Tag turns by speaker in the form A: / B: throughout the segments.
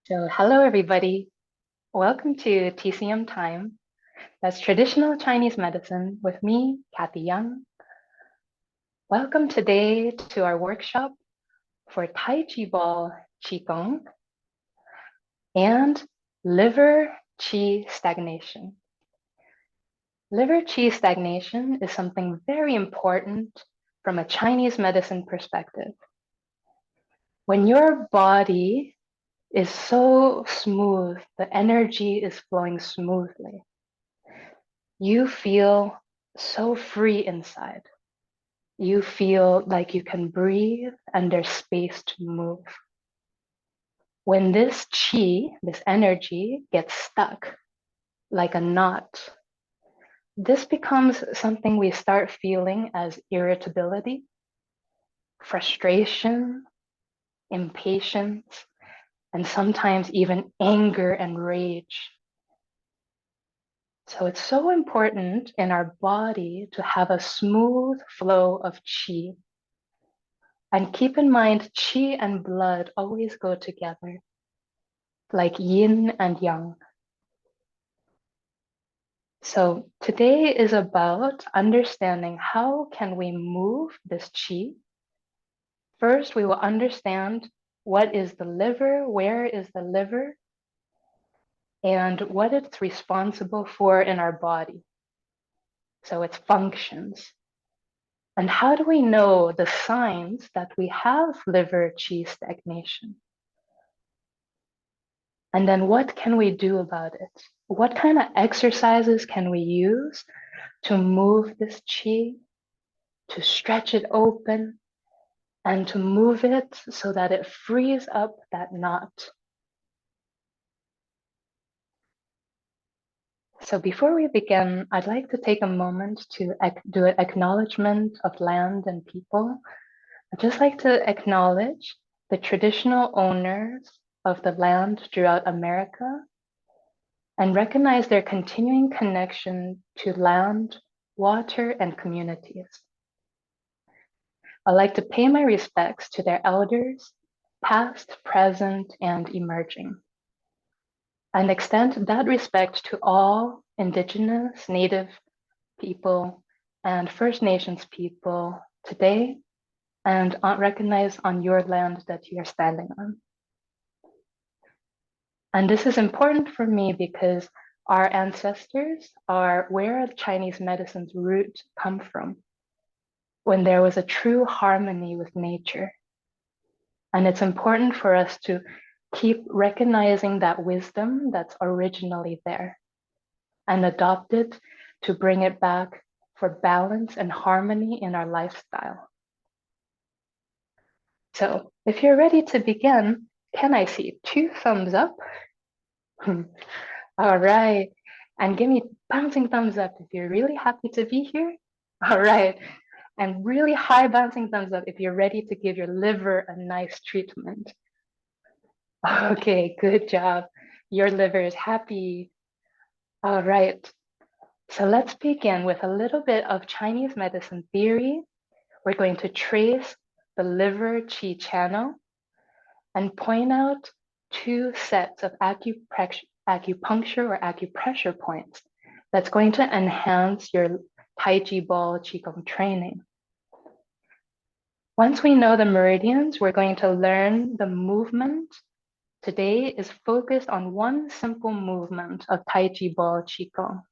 A: So, hello everybody. Welcome to TCM Time. That's traditional Chinese medicine with me, Kathy Young. Welcome today to our workshop for Taiji Ball Qigong and Liver Qi Stagnation. Liver Qi stagnation is something very important from a Chinese medicine perspective. When your body is so smooth, the energy is flowing smoothly. You feel so free inside. You feel like you can breathe and there's space to move. When this qi, this energy, gets stuck like a knot, this becomes something we start feeling as irritability, frustration, impatience, and sometimes even anger and rage. So it's so important in our body to have a smooth flow of qi. And keep in mind, qi and blood always go together, like yin and yang. So today is about understanding how can we move this qi. First, we will understand what is the liver, where is the liver, and what it's responsible for in our body. So its functions. And how do we know the signs that we have liver qi stagnation? And then what can we do about it? What kind of exercises can we use to move this qi, to stretch it open, and to move it so that it frees up that knot? So before we begin, I'd like to take a moment to do an acknowledgement of land and people. I'd just like to acknowledge the traditional owners of the land throughout America and recognize their continuing connection to land, water, and communities. I'd like to pay my respects to their elders, past, present, and emerging, and extend that respect to all Indigenous, Native people, and First Nations people today and recognized on your land that you are standing on. And this is important for me because our ancestors are where Chinese medicine's root come from, when there was a true harmony with nature. And it's important for us to keep recognizing that wisdom that's originally there and adopt it to bring it back for balance and harmony in our lifestyle. So if you're ready to begin, can I see 2 thumbs up? All right. And give me bouncing thumbs up if you're really happy to be here. All right. And really high bouncing thumbs up if you're ready to give your liver a nice treatment. Okay, good job. Your liver is happy. All right. So let's begin with a little bit of Chinese medicine theory. We're going to trace the liver qi channel and point out 2 sets of acupuncture or acupressure points that's going to enhance your Taiji Ball Qigong training. Once we know the meridians, we're going to learn the movement. Today is focused on one simple movement of Taiji Ball Qigong.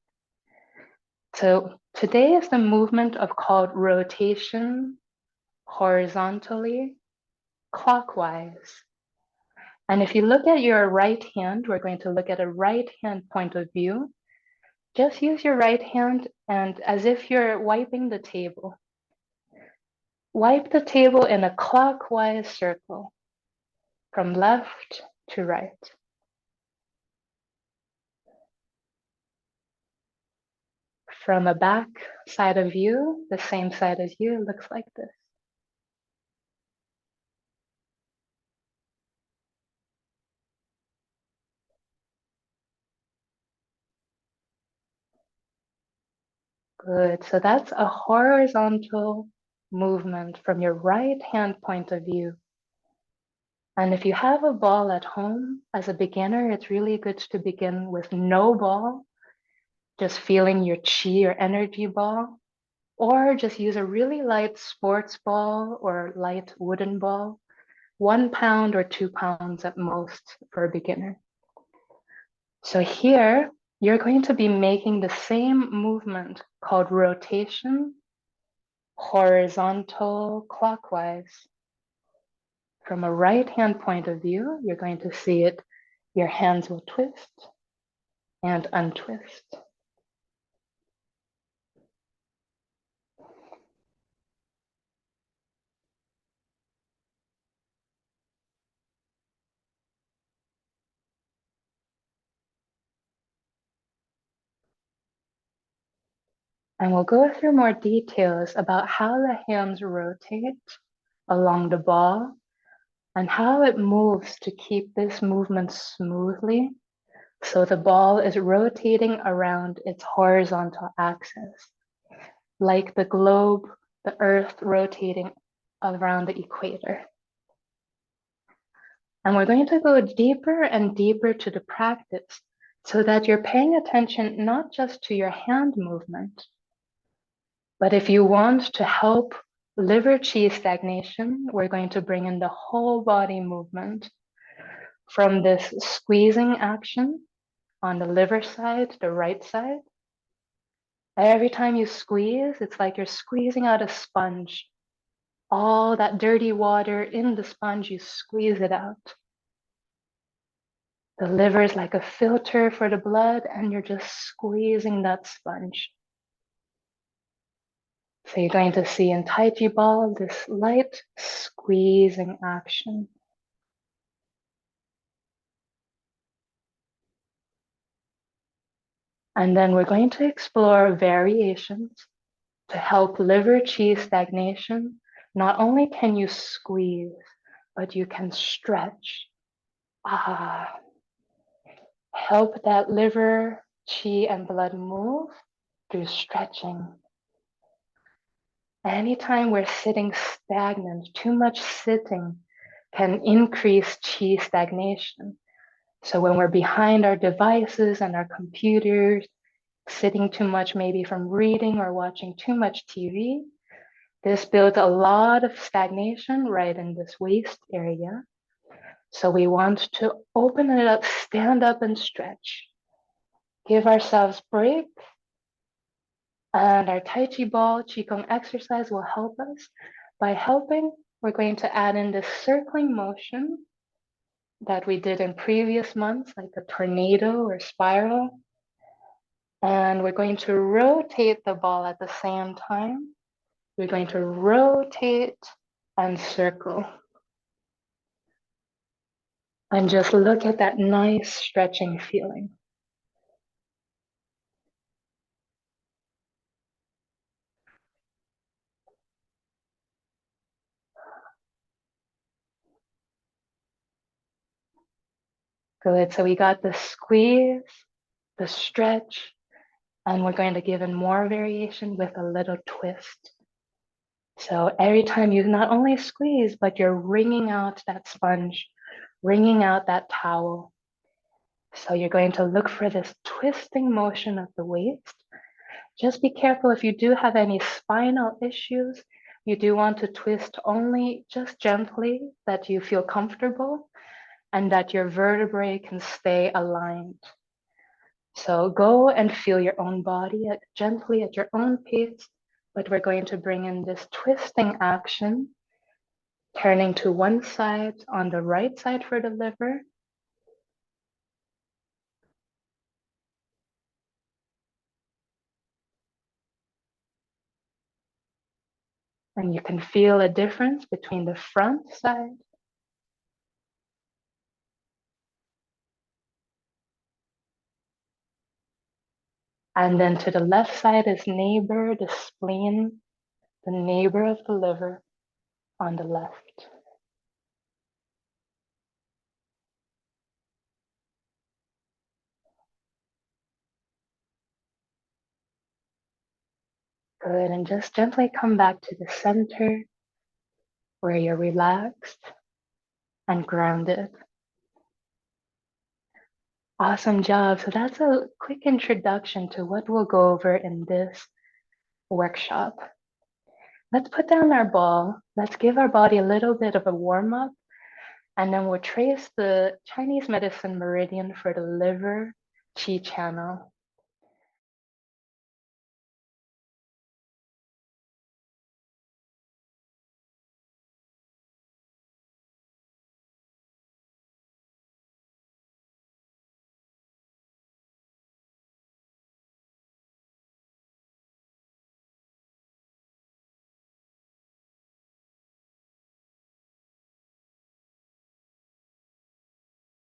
A: So today is the movement of called rotation horizontally, clockwise. And if you look at your right hand, we're going to look at a right hand point of view. Just use your right hand and as if you're wiping the table. Wipe the table in a clockwise circle from left to right. From a back side of you, the same side as you, it looks like this. Good. So that's a horizontal movement from your right hand point of view. And if you have a ball at home, as a beginner, it's really good to begin with no ball, just feeling your chi or energy ball, or just use a really light sports ball or light wooden ball, 1 pound or 2 pounds at most for a beginner. So here, you're going to be making the same movement called rotation, horizontal clockwise. From a right hand point of view, you're going to see it, your hands will twist and untwist. And we'll go through more details about how the hands rotate along the ball and how it moves to keep this movement smoothly. So the ball is rotating around its horizontal axis, like the globe, the earth rotating around the equator. And we're going to go deeper and deeper to the practice so that you're paying attention not just to your hand movement, but if you want to help liver qi stagnation, we're going to bring in the whole body movement from this squeezing action on the liver side, the right side. Every time you squeeze, it's like you're squeezing out a sponge. All that dirty water in the sponge, you squeeze it out. The liver is like a filter for the blood, and you're just squeezing that sponge. So you're going to see in Taiji Ball this light squeezing action. And then we're going to explore variations to help liver qi stagnation. Not only can you squeeze, but you can stretch. Help that liver qi and blood move through stretching. Anytime we're sitting stagnant, too much sitting can increase qi stagnation. So when we're behind our devices and our computers, sitting too much, maybe from reading or watching too much TV, this builds a lot of stagnation right in this waist area. So we want to open it up, stand up and stretch. Give ourselves break. And our Taiji Ball Qigong exercise will help us. By helping, we're going to add in this circling motion that we did in previous months, like a tornado or spiral. And we're going to rotate the ball at the same time. We're going to rotate and circle. And just look at that nice stretching feeling. Good, so we got the squeeze, the stretch, and we're going to give in more variation with a little twist. So every time you not only squeeze, but you're wringing out that sponge, wringing out that towel. So you're going to look for this twisting motion of the waist. Just be careful if you do have any spinal issues, you do want to twist only just gently that you feel comfortable and that your vertebrae can stay aligned. So go and feel your own body gently at your own pace, but we're going to bring in this twisting action, turning to one side on the right side for the liver. And you can feel a difference between the front side and then to the left side is neighbor, the spleen, the neighbor of the liver on the left. Good, and just gently come back to the center where you're relaxed. and grounded. Awesome job. So that's a quick introduction to what we'll go over in this workshop. Let's put down our ball. Let's give our body a little bit of a warm up, and then we'll trace the Chinese medicine meridian for the liver qi channel.